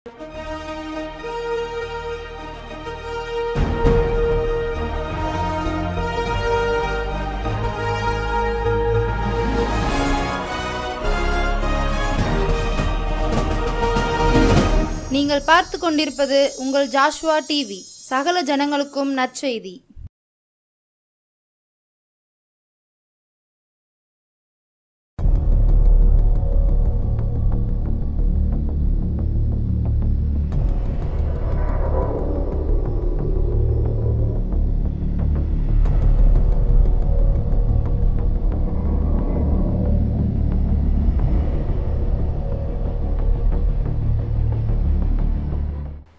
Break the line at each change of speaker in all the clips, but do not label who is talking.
நீங்கள் பார்த்து கொண்டிருப்பது உங்கள் ஜாஷ்வா டிவி, சகல ஜனங்களுக்கும் நற்செய்தி.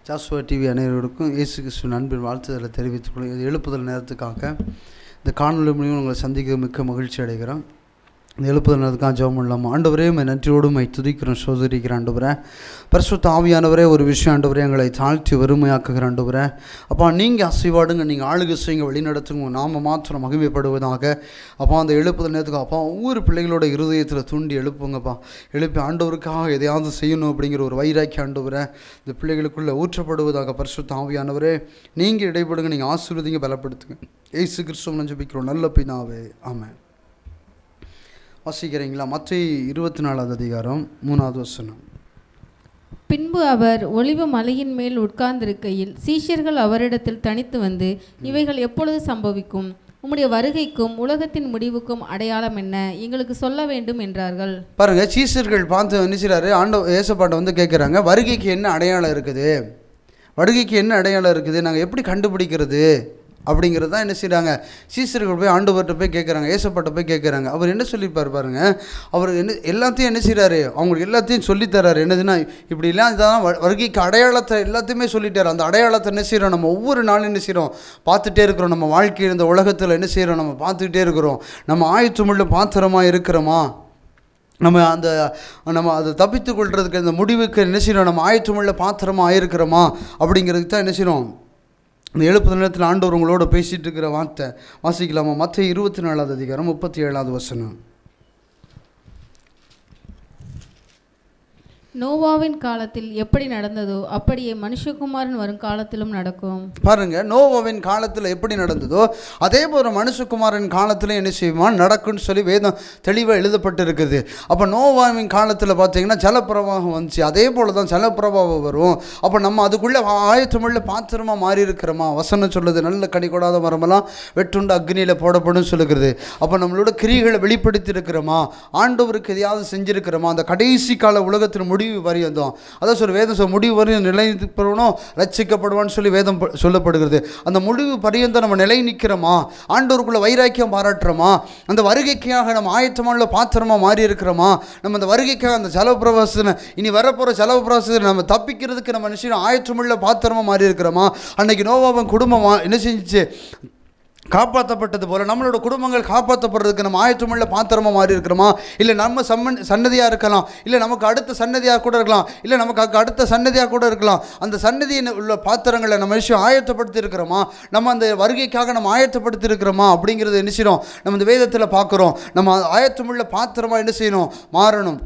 ஜாஷ்வா டிவி அனைவருக்கும் இயேசு கிறிஸ்துவின் அன்பின் வாழ்த்துதலை தெரிவித்துக் கொள்ளும். எழுப்புதல் நேரத்துக்காக இந்த காணொலி மூலியம் உங்களை சந்திக்க மிக்க மகிழ்ச்சி அடைகிறோம். இந்த எழுப்புதல் நேரத்துக்காக ஜெபம் பண்ணலாமா? ஆண்டவரே, நன்றியோடு துதிக்கிறோம், சோதரிக்கிற ஆண்டவரே. பரிசுத்த ஆவியானவரே, ஒரு விஷயம் ஆண்டவரே, எங்களை தாழ்த்தி வறுமையாக்குகிற ஆண்டவரே. அப்பா, நீங்கள் அசைவாடுங்க, நீங்கள் ஆளுகை செய்யுங்க, வழிநடத்துங்க, நாம மாத்திரம் மகிமைப்படுவதாக. அப்பா, அந்த எழுப்புதல் நேரத்துக்கு அப்பா ஒவ்வொரு பிள்ளைகளோட இருதயத்தில் தூண்டி எழுப்புங்கப்பா. எழுப்பி ஆண்டவருக்காக எதையாவது செய்யணும் அப்படிங்கிற ஒரு வைராக்கிய ஆண்டவரை இந்த பிள்ளைகளுக்குள்ளே ஊற்றப்படுவதாக. பரிசுத்த ஆவியானவரே, நீங்கள் இடைப்படுங்க, நீங்கள் ஆசீர்வதிங்க, பலப்படுத்துங்க. இயேசு கிறிஸ்துவை ஜெபிக்கிறோம் நல்ல பிதாவே, ஆமென். வாசிக்கிறீங்களா? மத்தேயு 24வது அதிகாரம் 3வது வசனம்.
பின்பு அவர் ஒலிவ மலையின் மேல் உட்கார்ந்திருக்கையில் சீஷர்கள் அவரிடத்தில் தனித்து வந்து, இவைகள் எப்பொழுது சம்பவிக்கும்? உம்முடைய வருகைக்கும் உலகத்தின் முடிவுக்கும் அடையாளம் என்ன? எங்களுக்கு சொல்ல வேண்டும் என்றார்கள்.
பாருங்க, சீஷர்கள் பார்த்து நினைச்சாரு, ஏசப்பாட்ட கேட்குறாங்க, வருகைக்கு என்ன அடையாளம் இருக்குது, வருகைக்கு என்ன அடையாளம் இருக்குது, நாங்கள் எப்படி கண்டுபிடிக்கிறது அப்படிங்கிறது தான் என்ன செய்கிறாங்க. சீசர்கள் போய் ஆண்டவர்கிட்ட போய் கேட்குறாங்க, ஏசப்பாட்ட போய் கேட்குறாங்க. அவர் என்ன சொல்லியிருப்பார் பாருங்க. அவர் எல்லாத்தையும் என்ன செய்கிறாரு, அவங்களுக்கு எல்லாத்தையும் சொல்லித்தராரு. என்னதுன்னா, இப்படிலாம் இதான் வருகைக்கு அடையாளத்தை எல்லாத்தையுமே சொல்லிட்டார். அந்த அடையாளத்தை என்ன செய்கிறோம், நம்ம ஒவ்வொரு நாளும் என்ன செய்கிறோம், பார்த்துட்டே இருக்கிறோம். நம்ம வாழ்க்கையில் இந்த உலகத்தில் என்ன செய்கிறோம், நம்ம பார்த்துக்கிட்டே இருக்கிறோம். நம்ம ஆயத்தமுள்ள பாத்திரமாக இருக்கிறோமா, நம்ம அதை தப்பித்து கொள்றதுக்கு அந்த முடிவுக்கு என்ன செய்கிறோம், நம்ம ஆயத்தமுள்ள பாத்திரமாக ஆயிருக்கிறோமா அப்படிங்கிறதுக்கு தான் என்ன செய்கிறோம். இந்த எழுப்புதல் நேரத்தில் ஆண்டவர் உங்களோட பேசிகிட்டு இருக்கிற வார்த்தை வாசிக்கலாமா? மத்தேயு 24வது அதிகாரம் 37வது வசனம்.
நோவாவின் காலத்தில் எப்படி நடந்ததோ அப்படியே மனுஷகுமாரன் வரும் காலத்திலும் நடக்கும்.
பாருங்க, நோவாவின் காலத்தில் எப்படி நடந்ததோ அதே போல மனுஷகுமாரன் காலத்தில் என்ன செய்வான் நடக்கும்னு சொல்லி வேதம் தெளிவாக எழுதப்பட்டு இருக்குது. அப்போ நோவாவின் காலத்தில் பார்த்தீங்கன்னா ஜலப்பிரவாகம் வந்துச்சு, அதே போல தான் ஜலப்பிரவாகம் வரும். அப்போ நம்ம அதுக்குள்ளே ஆயத்தமுள்ள பாத்திரமாக மாறி இருக்கிறோமா? வசனம் சொல்லுது, நல்ல கனி கொடாத மரமெல்லாம் வெட்டுண்டு அக்னியில் போடப்படும் சொல்லுகிறது. அப்போ நம்மளோட கிரியைகளை வெளிப்படுத்தி இருக்கிறோமா? ஆண்டவருக்கு எதையாவது செஞ்சுருக்கிறோமா? அந்த கடைசி கால உலகத்தின் முடிவு வரையும் அதான் சொல்ல வேதம், முடிவு வரையும் நிலை நிற்பவனும் ரட்சிக்கப்படுவான்னு சொல்லி வேதம் சொல்லப்படுகிறது. அந்த முடிவு பரியந்தம் நம்ம நிலை நிற்கிறோமா? ஆண்டவருக்குள்ள வைராக்கியம் பாராட்டுறோமா? அந்த வருகைக்காக நம்ம ஆயத்தமான பாத்திரமா மாறி இருக்கிறோமா? நம்ம அந்த வருகைக்காக அந்த செலவு இனி வரப்போகிற செலவு பிரவாசத்தை நம்ம தப்பிக்கிறதுக்கு நம்ம நிச்சயம் ஆயத்தமுள்ள பாத்திரமா மாறி இருக்கிறோமா? அன்னைக்கு நோவாவின் குடும்பம் என்ன செஞ்சிச்சு, காப்பாற்றப்பட்டது போல நம்மளோட குடும்பங்கள் காப்பாற்றப்படுறதுக்கு நம்ம ஆயத்தமுள்ள பாத்திரமாக மாறி இருக்கிறோமா? இல்லை நம்ம சன்னதியாக இருக்கலாம், இல்லை நமக்கு அடுத்த சன்னதியாக கூட இருக்கலாம், இல்லை நமக்கு அடுத்த சன்னதியாக கூட இருக்கலாம். அந்த சன்னதியில் உள்ள பாத்திரங்களை நம்ம விஷயம் ஆயத்தப்படுத்தி இருக்கிறோமா? நம்ம அந்த வருகைக்காக நம்ம ஆயத்தப்படுத்தி இருக்கிறோமா அப்படிங்கிறது என்ன செய்யணும், நம்ம இந்த வேதத்தில் பார்க்குறோம். நம்ம ஆயத்தமுள்ள பாத்திரமாக என்ன செய்யணும், மாறணும்.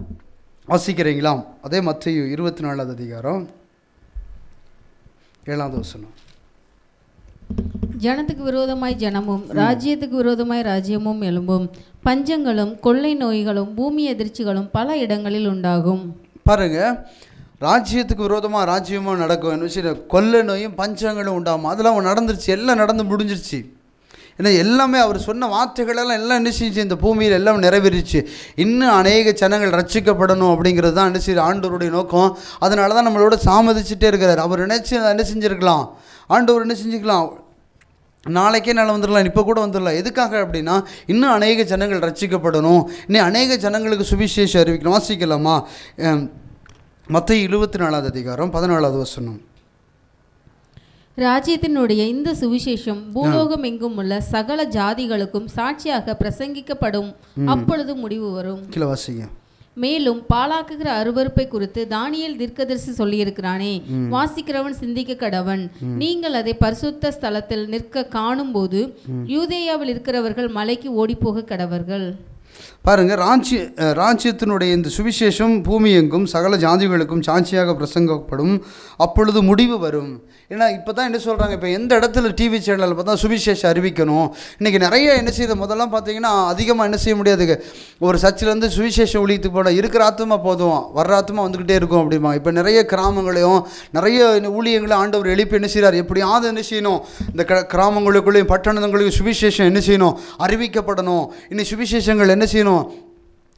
வாசிக்கிறீங்களா? அதே மத்தேயு 24வது அதிகாரம் 7வது வசனம்.
ஜனத்துக்கு விரோதமாய் ஜனமும் ராஜ்யத்துக்கு விரோதமாய் ராஜ்யமும் எழும்பும். பஞ்சங்களும் கொள்ளை நோய்களும் பூமி எதிர்ச்சிகளும் பல இடங்களில் உண்டாகும்.
பாருங்க, ராஜ்யத்துக்கு விரோதமாக ராஜ்யமாக நடக்கும், கொள்ளை நோயும் பஞ்சங்களும் உண்டாகும். அதெல்லாம் நடந்துருச்சு, எல்லாம் நடந்து முடிஞ்சிருச்சு. ஏன்னா எல்லாமே அவர் சொன்ன வார்த்தைகளெல்லாம் எல்லாம் என்ன செஞ்சு இந்த பூமியில் எல்லாம் நிறைவேறிச்சு. இன்னும் அநேக ஜனங்கள் ரட்சிக்கப்படணும் அப்படிங்கிறது தான் என்ன செய்ய ஆண்டவருடைய நோக்கம். அதனால தான் நம்மளோட சாமதிச்சுட்டே இருக்கிறார். அவர் என்ன செஞ்சுருக்கலாம், ஆண்டவர் என்ன செஞ்சுக்கலாம், நாளைக்கே நாளை வந்துடலாம், இப்போ கூட வந்துடலாம். எதுக்காக அப்படின்னா, இன்னும் அநேக ஜனங்கள் ரட்சிக்கப்படணும், இன்னும் அநேக ஜனங்களுக்கு சுவிசேஷம் அறிவிக்கணும். வாசிக்கலாமா? மத்தேயு 24வது அதிகாரம் 14வது வசனம்.
ராஜ்யத்தினுடைய இந்த சுவிசேஷம் பூலோகம் எங்கும் உள்ள சகல ஜாதிகளுக்கும் சாட்சியாக பிரசங்கிக்கப்படும், அப்பொழுது முடிவு வரும்.
கீழே வாசிங்க.
மேலும் பாலாக்குகிற அருவருப்பை குறித்து தானியேல் தீர்க்கதரிசி சொல்லியிருக்கிறானே, வாசிக்கிறவன் சிந்திக்க கடவன். நீங்கள் அதை பரிசுத்த ஸ்தலத்தில் நிற்க காணும் போது யூதேயாவில் இருக்கிறவர்கள் மலைக்கு ஓடி போக கடவர்கள்.
பாருங்கள், ராஜ்யத்தினுடைய இந்த சுவிசேஷம் பூமி எங்கும் சகல ஜாதிகளுக்கும் சாட்சியாக பிரசங்கப்படும், அப்பொழுது முடிவு வரும். ஏன்னா இப்போ தான் என்ன சொல்கிறாங்க, இப்போ எந்த இடத்துல டிவி சேனலில் பார்த்தா சுவிசேஷம் அறிவிக்கணும். இன்றைக்கி நிறைய என்ன செய்யுது, முதல்லாம் பார்த்தீங்கன்னா அதிகமாக என்ன செய்ய முடியாதுங்க, ஒரு சர்ச்சிலேருந்து சுவிசேஷம் ஊழியத்துக்கு போனால் இருக்கிற ஆத்மா போதும், வர்ற ஆத்மா வந்துக்கிட்டே இருக்கும் அப்படிமா. இப்போ நிறைய கிராமங்களையும் நிறைய ஊழியங்களையும் ஆண்டவர் எழுப்பி என்ன செய்கிறார், எப்படியாவது என்ன செய்யணும், இந்த கிராமங்களுக்குள்ளேயும் பட்டணங்களையும் சுவிசேஷம் என்ன செய்யணும், அறிவிக்கப்படணும். இன்னைக்கு சுவிசேஷங்கள் என்ன செய்யணும்,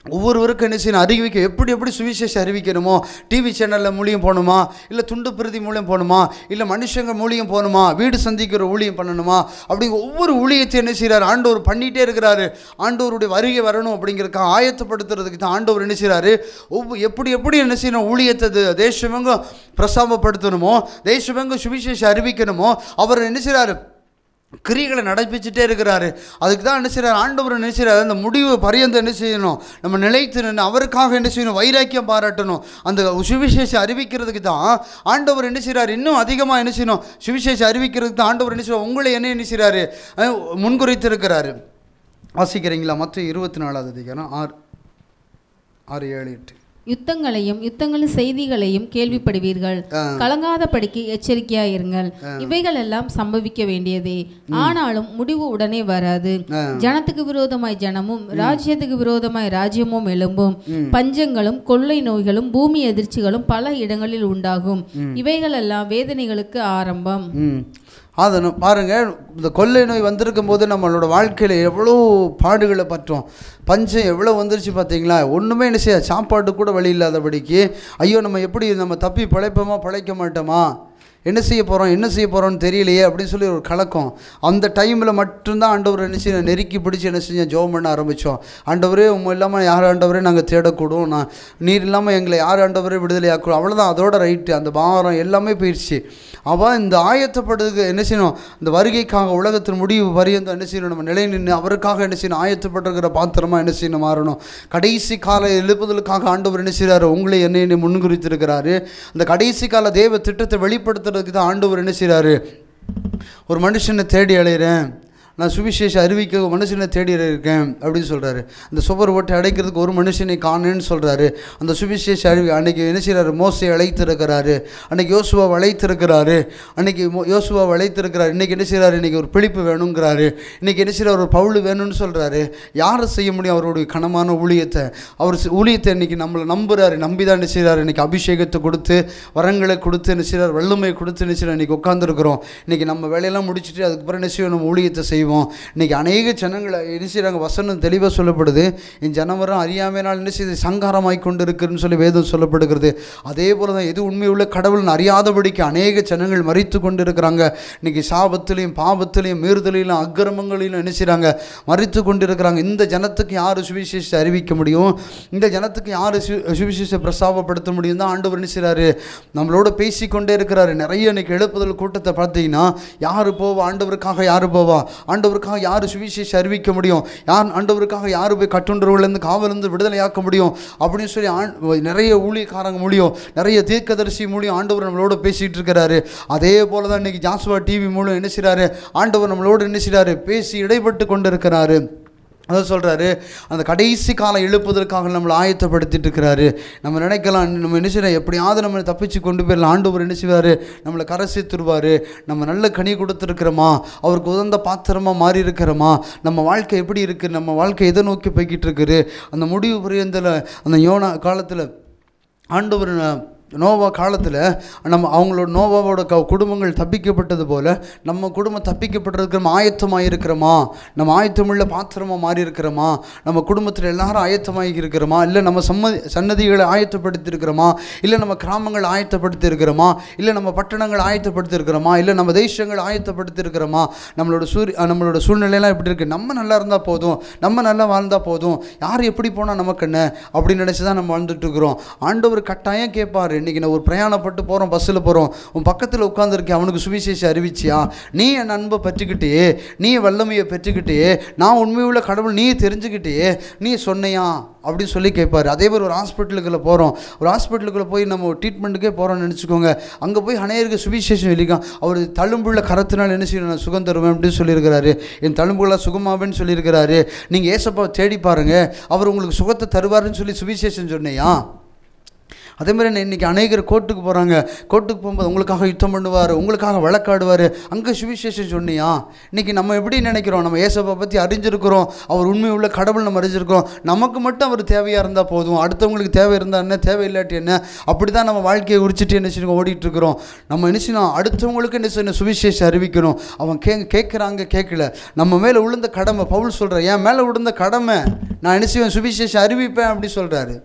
ஒவ்வொருவருக்கும் என்ன செய்யணும், அறிவிக்க எப்படி சுவிசேஷம் அறிவிக்கணுமோ, டிவி சேனலில் மூலியம் போகணுமா, இல்லை துண்டு பிரதி மூலியம் போகணுமா, இல்லை மனுஷங்க மூலியம் போகணுமா, வீடு சந்திக்கிற ஊழியம் பண்ணணுமா, அப்படி ஒவ்வொரு ஊழியத்தை என்ன செய்கிறார் ஆண்டவர் பண்ணிகிட்டே இருக்கிறாரு. ஆண்டவருடைய வருகை வரணும் அப்படிங்கிறதுக்காக ஆயத்தப்படுத்துறதுக்கு தான் ஆண்டவர் என்ன செய்கிறாரு, எப்படி என்ன செய்யணும், ஊழியத்தை தேசமெங்கும் பிரசாபப்படுத்தணுமோ, தேசமெங்கும் சுவிசேஷம் அறிவிக்கணுமோ, அவர் என்ன செய்கிறாரு, கிரிகளை நடப்பிச்சுட்டே இருக்கிறாரு. அதுக்கு தான் என்ன செய்கிறார் ஆண்டவர், என்ன செய்கிறார், அந்த முடிவு பரியந்த என்ன செய்யணும், நம்ம நிலைத்து நின்று அவருக்காக என்ன செய்யணும், வைராக்கியம் பாராட்டணும். அந்த சுவிசேஷம் அறிவிக்கிறதுக்கு தான் ஆண்டவர் என்ன செய்கிறார், இன்னும் அதிகமாக என்ன செய்யணும், சுவிசேஷம் அறிவிக்கிறதுக்கு தான் ஆண்டவர் என்ன செய்வார், உங்களை என்ன செய்கிறாரு, முன்குறித்து இருக்கிறாரு. வாசிக்கிறீங்களா? மத்திய 24 அதிகாரம் 6, 7, 8.
யுத்தங்களையும் யுத்தங்களின் செய்திகளையும் கேள்விப்படுவீர்கள், கலங்காதபடிக்கு எச்சரிக்கையாயிருங்கள். இவைகள் எல்லாம் சம்பவிக்க வேண்டியதே, ஆனாலும் முடிவு உடனே வராது. ஜனத்துக்கு விரோதமாய் ஜனமும் ராஜ்யத்துக்கு விரோதமாய் ராஜ்யமும் எழும்பும். பஞ்சங்களும் கொள்ளை நோய்களும் பூமி எதிர்ச்சிகளும் பல இடங்களில் உண்டாகும். இவைகள் எல்லாம் வேதனைகளுக்கு ஆரம்பம்.
அதை பாருங்கள், இந்த கொள்ளை நோய் வந்திருக்கும் போது நம்மளோட வாழ்க்கையில் எவ்வளோ பாடுகளை பற்றோம். பஞ்சம் எவ்வளோ வந்துருச்சு பார்த்தீங்களா? ஒன்றுமே என்ன செய்ய, சாப்பாடு கூட வழி இல்லாதபடிக்கு, ஐயோ நம்ம எப்படி நம்ம தப்பி பிழைப்போமா பிழைக்க மாட்டோமா, என்ன செய்ய போகிறோம்னு தெரியலையே அப்படின்னு சொல்லி ஒரு கலக்கம். அந்த டைமில் மட்டும்தான் ஆண்டவர் என்ன செய்ய, நெருக்கி பிடிச்சி என்ன செஞ்சோம், ஜெபம் பண்ண ஆரம்பித்தோம். ஆண்டவரே உண்மை இல்லாமல் யார் ஆண்டவரே நாங்கள் தேடக்கூடும், நீர் இல்லாமல் எங்களை யார் ஆண்டவரே விடுதலை ஆக்கணும். அவ்வளோதான், அதோட ரைட்டு, அந்த பாரம் எல்லாமே போயிடுச்சு. அவன் இந்த ஆயத்தப்படுறதுக்கு என்ன செய்யணும், இந்த வருகைக்காக உலகத்தின் முடிவு பரியந்தம் என்ன செய்யணும், நம்ம நிலை நின்று அவருக்காக என்ன செய்யணும், ஆயத்தப்பட்டிருக்கிற பாத்திரமாக என்ன செய்யணும், மாறணும். கடைசி கால எழுப்புதலுக்காக ஆண்டவர் என்ன செய்கிறாரு, உங்களை என்னை முன்குறித்திருக்கிறாரு. அந்த கடைசி கால தேவ திட்டத்தை வெளிப்படுத்துறதுக்கு தான் ஆண்டவர் என்ன செய்கிறாரு, ஒரு மனுஷனை தேடி அலைகிறேன், நான் சுவிசேஷம் அறிவிக்க மனுஷனை தேடி இருக்கேன் அப்படின்னு சொல்கிறாரு. அந்த சுவர் ஓட்டை அடைக்கிறதுக்கு ஒரு மனுஷனை காணேன்னு சொல்கிறாரு. அந்த சுவிசேஷ அன்றைக்கி என்ன செய்கிறாரு, மோசையை அழைத்திருக்கிறாரு, அன்றைக்கி யோசுவாவை அழைத்திருக்கிறாரு, இன்றைக்கி என்ன செய்கிறாரு, இன்றைக்கி ஒரு பிழிப்பு வேணுங்கிறாரு, இன்றைக்கி என்ன செய்கிறார், ஒரு பவுல் வேணும்னு சொல்கிறாரு. யாரை செய்ய முடியும் அவருடைய கனமான ஊழியத்தை? அவர் ஊழியத்தை இன்றைக்கி நம்மளை நம்புகிறாரு. நம்பி தான் என்ன செய்கிறார், இன்றைக்கி அபிஷேகத்தை கொடுத்து வரங்களை கொடுத்து என்ன செய்கிறார், வல்லமை கொடுத்து என்ன செய்கிறார், இன்றைக்கி உட்காந்துருக்குறோம். இன்றைக்கி நம்ம வேலையெல்லாம் முடிச்சுட்டு அதுக்கப்புறம் என்ன செய்வோம், நம்ம ஊழியத்தை செய்வோம். இன்னைக்கு அநேக ஜனங்களை என்ன செய்கிறாங்க, வசனம் தெளிவாக சொல்லப்படுது, என் ஜனவரம் அறியாமையினால் என்ன செய்து சங்காரமாய் கொண்டு இருக்குன்னு சொல்லி வேதம் சொல்லப்படுகிறது. அதே போல தான் எது உண்மை உள்ள கடவுள்னு அறியாதபடிக்கு அநேக ஜனங்கள் மரித்து கொண்டு இருக்கிறாங்க. இன்றைக்கி சாபத்திலையும் பாவத்திலையும் மீறுதலையும் அக்கிரமங்களிலும் என்ன செய்கிறாங்க, மரித்து கொண்டு இருக்கிறாங்க. இந்த ஜனத்துக்கு யார் சுவிசேஷத்தை அறிவிக்க முடியும், இந்த ஜனத்துக்கு யார் சுவிசேஷத்தை பிரசாபப்படுத்த முடியும் தான் ஆண்டவர் என்ன செய்கிறாரு, நம்மளோட பேசிக்கொண்டே இருக்கிறாரு. நிறைய இன்றைக்கி எழுப்புதல் கூட்டத்தை பார்த்தீங்கன்னா யார் போவா, ஆண்டவருக்காக யார் போவா, ஆண்டவருக்காக யார் சுவிசேஷம் அறிவிக்க முடியும், ஆண்டவருக்காக யார் போய் கட்டுண்டவர்களேருந்து காவலிருந்து விடுதலையாக்க முடியும் அப்படின்னு சொல்லி நிறைய ஊழியக்காரங்க மூலியம், நிறைய தீர்க்கதரிசி மூலியம் ஆண்டவர் நம்மளோட பேசிகிட்டு இருக்கிறாரு. அதே போல தான் இன்றைக்கி ஜாஸ்வா டிவி மூலம் என்ன செய்கிறாரு, ஆண்டவர் நம்மளோட என்ன செய்கிறாரு, பேசி இடைப்பட்டு கொண்டு இருக்கிறாரு. அதை சொல்கிறாரு, அந்த கடைசி காலம் எழுப்புவதற்காக நம்மளை ஆயத்தப்படுத்திட்டு இருக்கிறாரு. நம்ம நினைக்கலாம், நம்ம என்ன செய்யலாம், எப்படியாவது நம்மளை தப்பிச்சு கொண்டு போயிடலாம், ஆண்டவர் என்ன செய்வார், நம்மளை கரை சேர்த்துருவார், நம்ம நல்ல கனி கொடுத்துருக்கிறோமா, அவருக்கு உதந்த பாத்திரமாக மாறி இருக்கிறோமா, நம்ம வாழ்க்கை எப்படி இருக்குது, நம்ம வாழ்க்கை எதை நோக்கி போய்கிட்டு இருக்குது. அந்த முடிவு புரியந்தில் அந்த யோனா காலத்தில் ஆண்டவர் நோவா காலத்தில் அவங்களோட நோவாவோட குடும்பங்கள் தப்பிக்கப்பட்டது போல் நம்ம குடும்பம் தப்பிக்கப்பட்டிருக்கிற ஆயத்தமாக இருக்கிறோமா, நம்ம ஆயத்தமுள்ள பாத்திரமாக மாறி இருக்கிறோமா, நம்ம குடும்பத்தில் எல்லாரும் ஆயத்தமாகி இருக்கிறோமா, இல்லை நம்ம சன்னதிகளை ஆயத்தப்படுத்தி இருக்கிறோமா, இல்லை நம்ம கிராமங்கள் ஆயத்தப்படுத்தி இருக்கிறோமா, இல்லை நம்ம பட்டணங்கள் ஆயத்தப்படுத்தி இருக்கிறோமா, இல்லை நம்ம தேசங்கள் ஆயத்தப்படுத்தி இருக்கிறோமா, நம்மளோட சூழ்நிலையெல்லாம் எப்படி இருக்குது, நம்ம நல்லா இருந்தால் போதும், நம்ம நல்லா வாழ்ந்தால் போதும், யார் எப்படி போனால் நமக்கு என்ன அப்படின்னு நினச்சி தான் நம்ம வாழ்ந்துட்டு இருக்கிறோம். ஆண்டவர் கட்டாயம் கேட்பார், இன்றைக்கி நான் ஒரு பிரயாணப்பட்டு போகிறோம், பஸ்ஸில் போகிறோம், உன் பக்கத்தில் உட்காந்துருக்கேன், அவனுக்கு சுவிசேஷம் அறிவிச்சியா? நீ என் அன்பை பெற்றுக்கிட்டே, நீ வல்லமையை பெற்றுக்கிட்டே, நான் உண்மையுள்ள கடவுள் நீ தெரிஞ்சுக்கிட்டே நீ சொன்னையா அப்படின்னு சொல்லி கேட்பார். அதே மாதிரி ஒரு ஹாஸ்பிட்டலுக்குள்ளே போகிறோம், ஒரு ஹாஸ்பிட்டலுக்குள்ளே போய் நம்ம ட்ரீட்மெண்ட்டுக்கே போகிறோம்னு நினச்சிக்கோங்க. அங்கே போய் அநேகருக்கு சுவிசேஷம் சொல்லியிருக்கான். அவர் தழும்புள்ள கரத்தினால் என்ன செய்யணும், நான் சுகம் தருவேன் அப்படின்னு சொல்லியிருக்கிறாரு. என் தழும்புகளாக சுகமாவேன்னு சொல்லியிருக்கிறாரு. நீங்கள் ஏசப்பாவை தேடி பாருங்கள், அவர் உங்களுக்கு சுகத்தை தருவாருன்னு சொல்லி சுவிசேஷம் சொன்னையா? அதே மாதிரி இன்றைக்கி அநேகர் கோர்ட்டுக்கு போகிறாங்க, கோர்ட்டுக்கு போகும்போது உங்களுக்காக யுத்தம் பண்ணுவார், உங்களுக்காக வழக்காடுவார், அங்கே சுவிசேஷம் சொன்னியா? இன்றைக்கி நம்ம எப்படி நினைக்கிறோம், நம்ம ஏசப்பா பற்றி அறிஞ்சிருக்கிறோம், அவர் உண்மை உள்ள கடவுள் நம்ம அறிஞ்சிருக்கிறோம், நமக்கு மட்டும் அவர் தேவையாக இருந்தால் போதும், அடுத்தவங்களுக்கு தேவை இருந்தால் என்ன, தேவை இல்லாட்டி என்ன, அப்படி தான் நம்ம வாழ்க்கையை உரிச்சிட்டு என்ன செய்யணும் ஓடிட்டுருக்கிறோம். நம்ம என்ன செய்யணும், அடுத்தவங்களுக்கு என்ன செய்யணும், சுவிசேஷம் அறிவிக்கணும். அவன் கேட்குறாங்க, கேட்கல, நம்ம மேலே விழுந்த கடமை. பவுல் சொல்கிறார், என் மேலே விழுந்த கடமை, நான் என்ன செய்வேன், சுவிசேஷம் அறிவிப்பேன் அப்படி சொல்கிறாரு.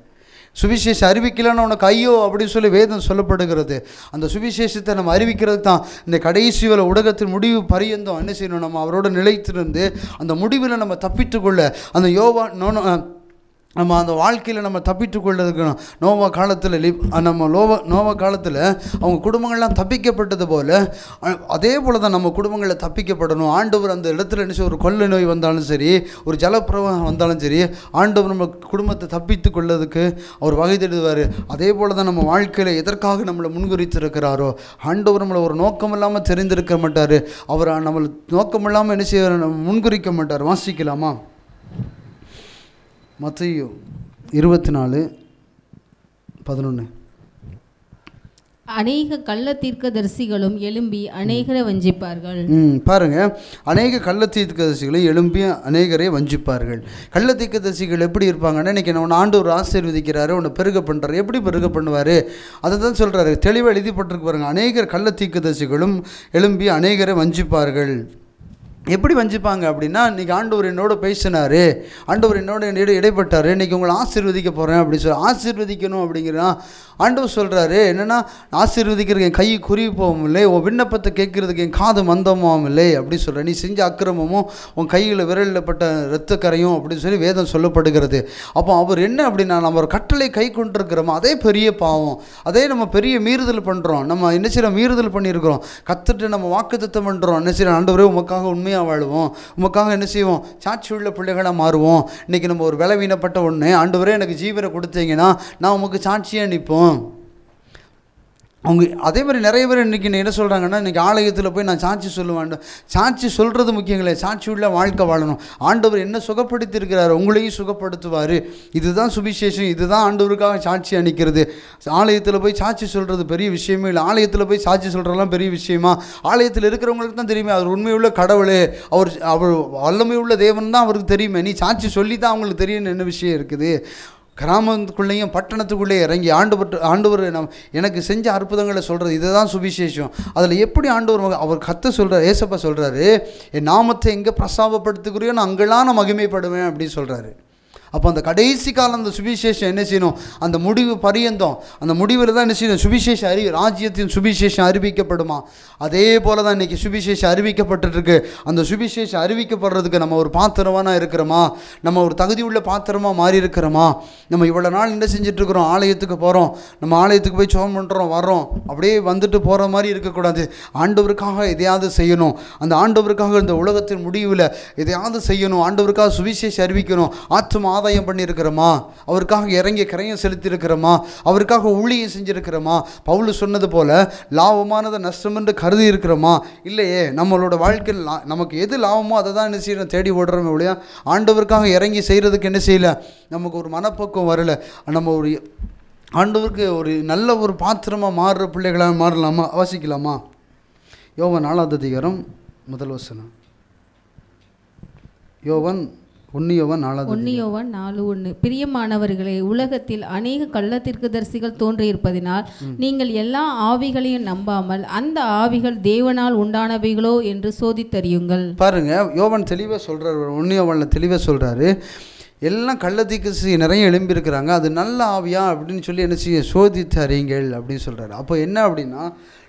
சுவிசேஷம் அறிவிக்கலன்னு உனக்கு ஐயோ அப்படின்னு சொல்லி வேதம் சொல்லப்படுகிறது. அந்த சுவிசேஷத்தை நம்ம அறிவிக்கிறது தான் இந்த கடைசி வேளை உலகத்தின் முடிவு பரியந்தம் என்ன செய்யணும், நம்ம அவரோட நிலைத்திருந்து அந்த முடிவில் நம்ம தப்பித்துக்கொள்ள, அந்த நம்ம அந்த வாழ்க்கையில் நம்ம தப்பித்து கொள்ளதுக்கணும். நோவா காலத்தில் நோவா காலத்தில் அவங்க குடும்பங்கள்லாம் தப்பிக்கப்பட்டது போல் அதே போல் தான் நம்ம குடும்பங்களில் தப்பிக்கப்படணும். ஆண்டவர் அந்த இடத்துல என்ன ஒரு கொள்ளை நோய் வந்தாலும் சரி, ஒரு ஜலப்பிரவாகம் வந்தாலும் சரி, ஆண்டவர் நம்ம குடும்பத்தை தப்பித்து கொள்ளதுக்கு அவர் வகை தேடுவார். அதே போல் தான் நம்ம வாழ்க்கையில் எதற்காக நம்மளை முன்குறித்திருக்கிறாரோ, ஆண்டவர் நம்மளை ஒரு நோக்கம் இல்லாமல் தெரிந்திருக்க மாட்டார். அவர் நம்மளை நோக்கம் இல்லாமல் என்ன செய்ய முன்குறிக்க மாட்டார். வாசிக்கலாமா? மத்தேயு 24:11.
அநேக கள்ள தீர்க்கதரிசிகளும் எழும்பி அநேகரை வஞ்சிப்பார்கள்.
பாருங்க, அநேக கள்ள தீர்க்கதரிசிகளும் எழும்பி அநேகரை வஞ்சிப்பார்கள். கள்ள தீர்க்கதரிசிகள் எப்படி இருப்பாங்கன்னா, இன்றைக்கி நான் ஆண்டவர் ஆசீர்வதிக்கிறாரு, உன்னை பெருக பண்ணுறாரு. எப்படி பெருக பண்ணுவார் அதை தான் சொல்கிறாரு, தெளிவாக எழுதிப்பட்டிருக்கு பாருங்க. அநேகர் கள்ள தீர்க்கதரிசிகளும் எழும்பி அநேகரை வஞ்சிப்பார்கள். எப்படி வஞ்சிப்பாங்க அப்படின்னா, இன்றைக்கி ஆண்டவர் என்னோட பேசினார், ஆண்டவர் என்னோட இடைப்பட்டார், இன்றைக்கி உங்களை ஆசீர்வதிக்க போகிறேன் அப்படின்னு சொல்லி ஆசீர்வதிக்கணும் அப்படிங்கிறா ஆண்டவர் சொல்கிறாரு. என்னென்னா, ஆசீர்வதிக்கிறதுக்கு என் கை குறி போகவும் இல்லை, உன் விண்ணப்பத்தை கேட்குறதுக்கு என் காது மந்தமாகவும் இல்லை அப்படி சொல்கிறேன். நீ செஞ்ச அக்கிரமமும் உன் கையில் விரலில் பட்ட இரத்த கரையும் அப்படின்னு சொல்லி வேதம் சொல்லப்படுகிறது. அப்போ அவர் என்ன அப்படின்னா, நம்ம ஒரு கட்டளை கை கொண்டிருக்கிறோமோ அதே பெரிய பாவம், அதே நம்ம பெரிய மீறுதல் பண்ணுறோம். நம்ம என்ன செய்யறோம், மீறுதல் பண்ணியிருக்கிறோம், கற்றுட்டு நம்ம வாக்குத்தத்தம் பண்ணுறோம். என்ன செய்யறோம், ஆண்டவரே உமக்காக உண்மையாக வாழுவோம், உமக்காக என்ன செய்வோம், சாட்சி உள்ள பிள்ளைகளாக மாறுவோம். இன்றைக்கி நம்ம ஒரு பலவீனப்பட்ட ஒன்று, ஆண்டவரே எனக்கு ஜீவனை கொடுத்தீங்கன்னா நான் உமக்கு சாட்சியாக நிற்போம். அவங்க அதே மாதிரி நிறைய பேர் இன்றைக்கி என்ன சொல்கிறாங்கன்னா, இன்றைக்கி ஆலயத்தில் போய் நான் சாட்சி சொல்லுவேன். சாட்சி சொல்கிறது முக்கியங்களே, சாட்சி உள்ள வாழ்க்கை வாழணும். ஆண்டவர் என்ன சுகப்படுத்தி இருக்கிறார், உங்களையும் சுகப்படுத்துவார். இதுதான் சுவிசேஷம், இதுதான் ஆண்டவருக்காக சாட்சி அளிக்கிறது. ஆலயத்தில் போய் சாட்சி சொல்கிறது பெரிய விஷயமே இல்லை. ஆலயத்தில் போய் சாட்சி சொல்கிறதெல்லாம் பெரிய விஷயமா? ஆலயத்தில் இருக்கிறவங்களுக்கு தான் தெரியுமே அவர் உண்மையுள்ள கடவுளே, அவர் வல்லமையுள்ள தேவன் தான் அவருக்கு தெரியுமே. நீ சாட்சி சொல்லி தான் அவங்களுக்கு தெரியும்னு என்ன விஷயம் இருக்குது? கிராமத்துக்குள்ளேயும் பட்டணத்துக்குள்ளேயே இறங்கி ஆண்டவர் எனக்கு செஞ்ச அற்புதங்களை சொல்கிறது, இதுதான் சுவிசேஷம். அதில் எப்படி ஆண்டவர் அவர் கத்த சொல்கிறார், ஏசப்பா சொல்கிறாரு, என் நாமத்தை எங்கே பிரசாபப்படுத்துகிறியோ நான் அங்கெல்லாம் நான் மகிமைப்படுவேன் அப்படின்னு சொல்கிறாரு. அப்போ அந்த கடைசி காலம் அந்த சுவிசேஷம் என்ன செய்யணும், அந்த முடிவு பரியந்தம், அந்த முடிவில் தான் என்ன செய்யணும், சுவிசேஷம் ராஜ்யத்தின் சுவிசேஷம் அறிவிக்கப்படுமா? அதே போல் தான் இன்றைக்கி சுவிசேஷம் அறிவிக்கப்பட்டுருக்கு. அந்த சுவிசேஷம் அறிவிக்கப்படுறதுக்கு நம்ம ஒரு பாத்திரமாக இருக்கிறோமா, நம்ம ஒரு தகுதி உள்ள பாத்திரமாக மாறி இருக்கிறோமா? நம்ம இவ்வளோ நாள் என்ன செஞ்சிட்ருக்கிறோம், ஆலயத்துக்கு போகிறோம், நம்ம ஆலயத்துக்கு போய் ஜெபம் பண்ணுறோம், வர்றோம், அப்படியே வந்துட்டு போகிற மாதிரி இருக்கக்கூடாது. ஆண்டவருக்காக எதையாவது செய்யணும். அந்த ஆண்டவருக்காக இந்த உலகத்தின் முடிவில் எதையாவது செய்யணும். ஆண்டவருக்காக சுவிசேஷம் அறிவிக்கணும். ஆத்மா ஆதாயம் பண்ணியிருக்கிறோமா? அவருக்காக இறங்கி கரையம் செலுத்தியிருக்கிறோமா? அவருக்காக ஊழியம் செஞ்சுருக்கிறோமா? பவுல் சொன்னது போல் லாபமானதை நஷ்டம் என்று கருதி இருக்கிறோமா? இல்லையே. நம்மளோட வாழ்க்கையில் நமக்கு எது லாபமோ அதை தான் என்ன செய்யணும், தேடி ஓடுறோமே இல்லையா? ஆண்டவருக்காக இறங்கி செய்கிறதுக்கு என்ன செய்யலை, நமக்கு ஒரு மனப்பக்குவம் வரலை. நம்ம ஒரு ஆண்டவருக்கு ஒரு நல்ல ஒரு பாத்திரமாக மாறுற பிள்ளைகளாக மாறலாமா? வாசிக்கலாமா? யோவான் 4:1 யோவான்
4:1 பிரியமானவர்களே, உலகத்தில் அநேக கள்ள தீர்க்கதரிசிகள் தோன்றியிருப்பதினால் நீங்கள் எல்லா ஆவிகளையும் நம்பாமல் அந்த ஆவிகள் தேவனால் உண்டானவைகளோ என்று சோதித்தறியுங்கள்.
பாருங்க, யோவான் தெளிவாக சொல்கிறார். 1 யோவானில் தெளிவாக சொல்கிறாரு, எல்லாம் கள்ள தீர்க்கதரிசி நிறைய எழும்பியிருக்கிறாங்க, அது நல்ல ஆவியா அப்படின்னு சொல்லி என்ன செய்ய சோதித்து அறியுங்கள் அப்படின்னு சொல்கிறாரு. அப்போ என்ன அப்படின்னா,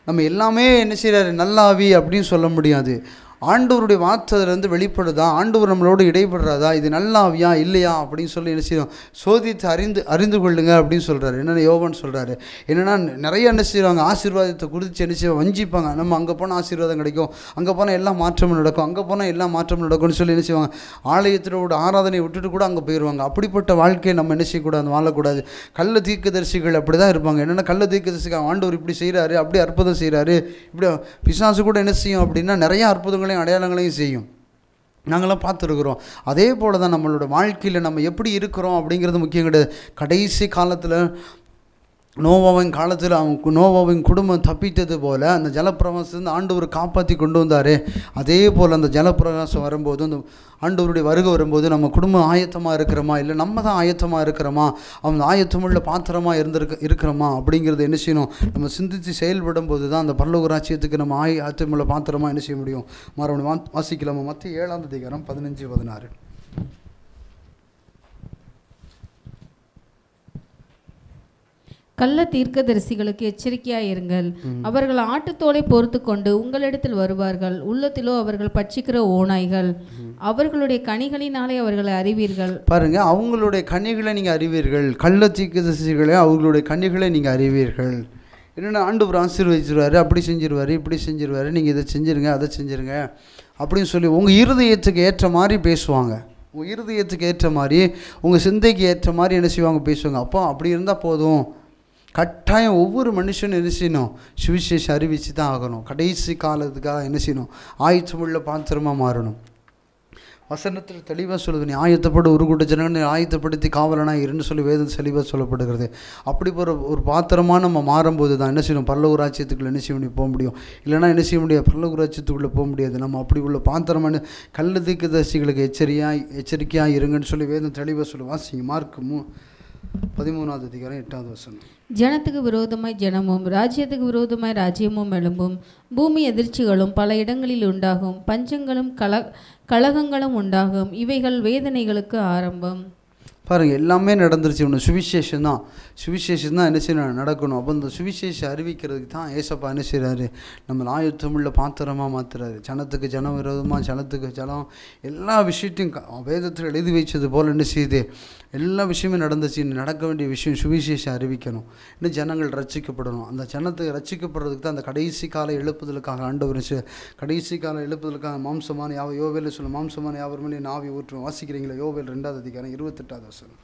நம்ம எல்லாமே என்ன செய்கிறாரு, நல்ல ஆவி அப்படின்னு சொல்ல முடியாது. ஆண்டவருடைய வார்த்தையிலேருந்து வெளிப்படுதா, ஆண்டவர் நம்மளோடு இடைபடுறதா, இது நல்லாவியா இல்லையா அப்படின்னு சொல்லி என்ன செய்யணும், சோதித்து அறிந்து கொள்ளுங்க அப்படின்னு சொல்கிறாரு. என்னென்ன யோவான் சொல்கிறாரு, என்னென்னா நிறைய என்ன செய்வாங்க, ஆசீர்வாதத்தை குறித்து என்ன செய்வாங்க, வஞ்சிப்பாங்க. நம்ம அங்கே போனால் ஆசீர்வாதம் கிடைக்கும், அங்கே போனால் எல்லா மாற்றமும் நடக்கும், அங்கே போனால் எல்லா மாற்றமும் நடக்கும்னு சொல்லி என்ன செய்வாங்க, ஆலயத்தினோட ஆராதனை விட்டுட்டு கூட அங்கே போயிடுவாங்க. அப்படிப்பட்ட வாழ்க்கையை நம்ம என்ன செய்யக்கூடாது, வாழக்கூடாது. கள்ள தீர்க்கதரிசிகள் அப்படி தான் இருப்பாங்க. என்னென்னா கள்ள தீர்க்கதரிசிகள் ஆண்டவர் இப்படி செய்கிறாரு, அப்படி அற்புதம் செய்கிறாரு, இப்படி பிசாசு கூட என்ன செய்யும் அப்படின்னா நிறைய அற்புதங்களையும் அடையாளங்களையும் செய்யும். நாங்களாம் பார்த்துருக்குறோம். அதே போல் தான் நம்மளோட வாழ்க்கையில் நம்ம எப்படி இருக்கிறோம் அப்படிங்கிறது முக்கியம் கிடையாது. கடைசி காலத்தில் நோவாவின் காலத்தில் நோவாவின் குடும்பம் தப்பித்தது போல் அந்த ஜலப்பிரவாசத்துலேருந்து ஆண்டவர் காப்பாற்றி கொண்டு வந்தார். அதே போல் அந்த ஜலப்பிரவாசம் வரும்போது, அந்த ஆண்டவருடைய வருகை வரும்போது நம்ம குடும்பம் ஆயத்தமாக இருக்கிறோமா, இல்லை நம்ம தான் ஆயத்தமாக இருக்கிறோமா, அவன் ஆயத்தமுள்ள பாத்திரமாக இருக்கிறோமா அப்படிங்கிறது என்ன செய்யணும், நம்ம சிந்தித்து செயல்படும் போது தான் அந்த பரலோக ராஜ்யத்துக்கு நம்ம ஆயத்தமுள்ள பாத்திரமாக என்ன செய்ய முடியும். மறுபடியும் வாசிக்கலாமா, மத்திய 7ஆம் அதிகாரம் 15-16.
கள்ள தீர்க்கதரிசிகளுக்கு எச்சரிக்கையாயிருங்கள். அவர்கள் ஆட்டுத்தோலை பொறுத்து கொண்டு உங்களிடத்தில் வருவார்கள். உள்ளத்திலோ அவர்கள் பட்சிக்கிற ஓநாய்கள். அவர்களுடைய கனிகளினாலே அவர்களை அறிவீர்கள்.
பாருங்க, அவங்களுடைய கனிகளை நீங்கள் அறிவீர்கள். கள்ள தீர்க்கதரிசிகளை அவர்களுடைய கனிகளை நீங்கள் அறிவீர்கள். என்னென்னா ஆண்டவர் ஆசீர்வதிச்சிருவாரு, அப்படி செஞ்சிருவார், இப்படி செஞ்சிருவார், நீங்கள் இதை செஞ்சுருங்க, அதை செஞ்சுருங்க அப்படின்னு சொல்லி உங்கள் இருதயத்துக்கு ஏற்ற மாதிரி பேசுவாங்க. உங்கள் இருதயத்துக்கு ஏற்ற மாதிரி, உங்கள் சிந்தைக்கு ஏற்ற மாதிரி என்ன செய்வாங்க, பேசுவாங்க. அப்போ அப்படி இருந்தால் போதும். கட்டாயம் ஒவ்வொரு மனுஷனும் என்ன செய்யணும், சுவிசேஷம் அறிவித்து தான் ஆகணும். கடைசி காலத்துக்காக என்ன செய்யணும், ஆயத்தமுள்ள பாத்திரமாக மாறணும். வசனத்தில் தெளிவாக சொல்லுது, நீ ஆயத்தப்பட்டு ஒரு கூட்ட ஜனங்களை ஆயத்தப்படுத்தி காவலனாக இருன்னு சொல்லி வேதம் தெளிவாக சொல்லப்படுகிறது. அப்படி ஒரு பாத்திரமாக நம்ம மாறும்போது தான் என்ன செய்யணும், பரலோக ராஜ்யத்துக்குள்ளே என்ன செய்ய முடியும், போக முடியும். இல்லைனா என்ன செய்ய முடியாது, பரலோக ராஜ்யத்துக்குள்ளே போக முடியாது. நம்ம அப்படி உள்ள பாத்திரமான கள்ள தீர்க்கதரிசிகளுக்கு எச்சரிக்கையாக இருங்கன்னு சொல்லி வேதம் தெளிவாக சொல்லி வாசிங்க. மார்க் 13ஆம் அதிகாரம் 8ஆவது வசனம்.
ஜனத்துக்கு விரோதமாய் ஜனமும் ராஜ்யத்துக்கு விரோதமாய் ராஜ்யமும் எழும்பும். பூமி எதிர்ச்சிகளும் பல இடங்களில் உண்டாகும். பஞ்சங்களும் கலகங்களும் உண்டாகும். இவைகள் வேதனைகளுக்கு ஆரம்பம்.
பாருங்கள், எல்லாமே நடந்துருச்சு. ஒன்று சுவிசேஷம் தான் என்ன செய்யணும், நடக்கணும். அப்போ இந்த சுவிசேஷம் அறிவிக்கிறதுக்கு தான் ஏசப்பா என்ன செய்கிறாரு, நம்ம ஆயத்தமுள்ள பாத்திரமாக மாற்றுறாரு. ஜனத்துக்கு ஜனம் விரோதமாக, ஜனத்துக்கு ஜனம், எல்லா விஷயத்தையும் வேதத்தில் எழுதி வைச்சது போல் என்ன செய்யுது, எல்லா விஷயமே நடந்துச்சு. நடக்க வேண்டிய விஷயம் சுவிசேஷம் அறிவிக்கணும். இன்னும் ஜனங்கள் ரட்சிக்கப்படணும். அந்த ஜனத்துக்கு ரட்சிக்கப்படுறதுக்கு தான் அந்த கடைசி கால எழுப்புதலுக்காக ஆண்டவர் கடைசி கால எழுப்புதலுக்காக மாம்சமான யோவேல் சொல்ல மாம்சமான யாவர் மேலே நாவி ஊற்றுவோம். வாசிக்கிறீங்களா? யோவேல் 2ஆம் அதிகாரம் 28ஆவது வசனம்.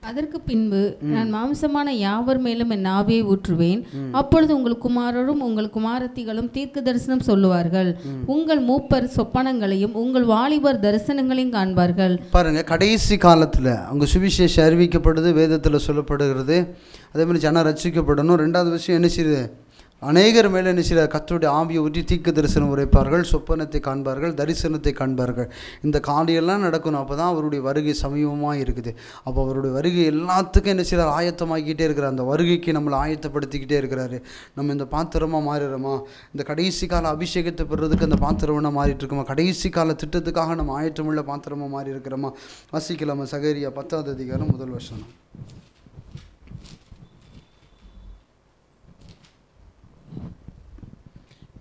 அதற்கு பின்பு நான் மாம்சமான யாவர் மேலும் என் ஆவியை ஊற்றுவேன். அப்பொழுது உங்கள் குமாரரும் உங்கள் குமாரத்திகளும் தீர்க்க தரிசனம் சொல்லுவார்கள். உங்கள் மூப்பர் சொப்பனங்களையும் உங்கள் வாலிபர் தரிசனங்களையும் காண்பார்கள்.
பாருங்க, கடைசி காலத்தில் அவங்க சுவிசேஷம் அறிவிக்கப்படுது, வேதத்தில் சொல்லப்படுகிறது. அதே மாதிரி ஜனம் ரட்சிக்கப்படணும். ரெண்டாவது விஷயம் என்ன செய்யுது, அநேகர் மேலே என்ன செய்ய கர்த்தருடைய ஆவியை ஊற்றி தீர்க்க தரிசனம் உரைப்பார்கள், சொப்பனத்தை காண்பார்கள், தரிசனத்தை காண்பார்கள். இந்த காரியெல்லாம் நடக்கணும். அப்போ தான் அவருடைய வருகை சமீபமாக இருக்குது. அப்போ அவருடைய வருகை எல்லாத்துக்கும் என்ன செய்யறார், ஆயத்தமாக்கிட்டே இருக்கிறார். அந்த வருகைக்கு நம்மளை ஆயத்தப்படுத்திக்கிட்டே இருக்கிறாரு. நம்ம இந்த பாத்திரமாக மாறிடுறோமா, இந்த கடைசி கால அபிஷேகத்தை பெறுறதுக்கு அந்த பாத்திரம்னா மாறிட்டு இருக்கோமா, கடைசி கால திட்டத்துக்காக நம்ம ஆயத்தமுள்ள பாத்திரமாக மாறி இருக்கிறோமா. வாசிக்கலாமா? சகரியா 10ஆவது அதிகாரம் 1 வசனம்.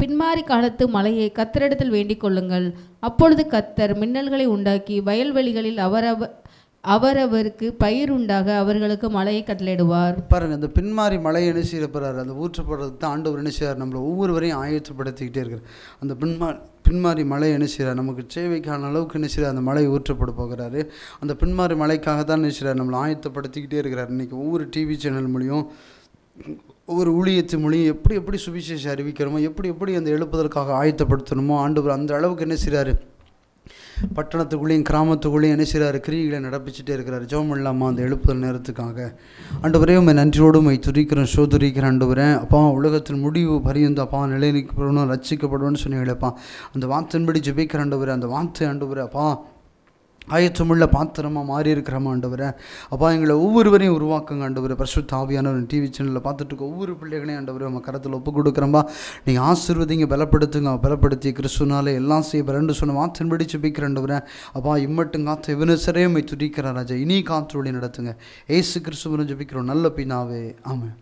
பின்மாறி காலத்து மழையை கர்த்தரிடத்தில் வேண்டிக் கொள்ளுங்கள். அப்பொழுது கர்த்தர் மின்னல்களை உண்டாக்கி வயல்வெளிகளில் அவரவருக்கு பயிர் உண்டாக அவர்களுக்கு மழையை கட்டளையிடுவார்.
பாருங்கள், அந்த பின்மாறி மழை என்ன செய்யப்படுறாரு, அந்த ஊற்றப்படுறதுக்கு தான் ஆண்டவர் என்ன செய்கிறார், நம்மளை ஒவ்வொருவரையும் ஆயத்தப்படுத்திக்கிட்டே இருக்கிறார். அந்த பின்மாறி மழை என்ன செய்கிறார், நமக்கு தேவைக்கான அளவுக்கு என்ன செய்கிறார், அந்த மழை ஊற்றப்பட போகிறாரு. அந்த பின்மாறி மழைக்காக தான் என்ன செய்கிறார், நம்மளை ஆயத்தப்படுத்திக்கிட்டே இருக்கிறார். இன்றைக்கி ஒவ்வொரு டிவி சேனல் மூலியம், ஒவ்வொரு ஊழியத்து மொழியும் எப்படி சுவிசேஷம் அறிவிக்கிறோமோ, எப்படி அந்த எழுப்புதலுக்காக ஆயத்தப்படுத்தணுமோ, ஆண்டவர் அந்த அளவுக்கு என்ன செய்கிறாரு, பட்டணத்துக்குள்ளேயும் கிராமத்துக்குள்ளேயும் என்ன செய்கிறாரு, கிரியைகளை நடப்பிச்சுட்டே இருக்கிறார். ஜெபம் இல்லாமல் அந்த எழுப்புதல் நேரத்துக்காக ஆண்டவரே உம்மை நன்றியோடு உம்மை துதிக்கிறேன், சோதரிக்கிறேன். ஆண்டவரேன், அப்பா உலகத்தின் முடிவு பரியந்த அப்பா நிலைநிற்கப்படணும், ரட்சிக்கப்படுவோன்னு சொன்னீங்களேப்பா. அந்த வார்த்தையின்படி ஜெபிக்கிற ஆண்டவரே, அந்த வார்த்தை ஆண்டவரே அப்பா ஆயத்தமுள்ள பாத்திரமாக மாறி இருக்கிறோமா ஆண்டவரே. அப்பா எங்களை ஒவ்வொருவரையும் உருவாக்குங்க ஆண்டவரே. பரிசுத்த ஆவியானவர் டிவி சேனலில் பார்த்துட்டு இருக்க ஒவ்வொரு பிள்ளைகளையும் ஆண்டவரே நம்ம கரத்தில் ஒப்பு கொடுக்குறோம்பா. நீங்கள் ஆசீர்வதிங்க, பலப்படுத்தி கிறிஸ்துனால எல்லாம் செய்ய பலன்னு சொன்ன வார்த்தையின்படி ஜெபிக்கிற ஆண்டவரே. அப்பா இம்மட்டும் காத்து இவனசரே உம்மை துதிக்கிற ராஜா, இனி காத்து வழி நடத்துங்க. ஏசு கிறிஸ்துவின் ஜெபிக்கிறோம் நல்ல பிதாவே, ஆமென்.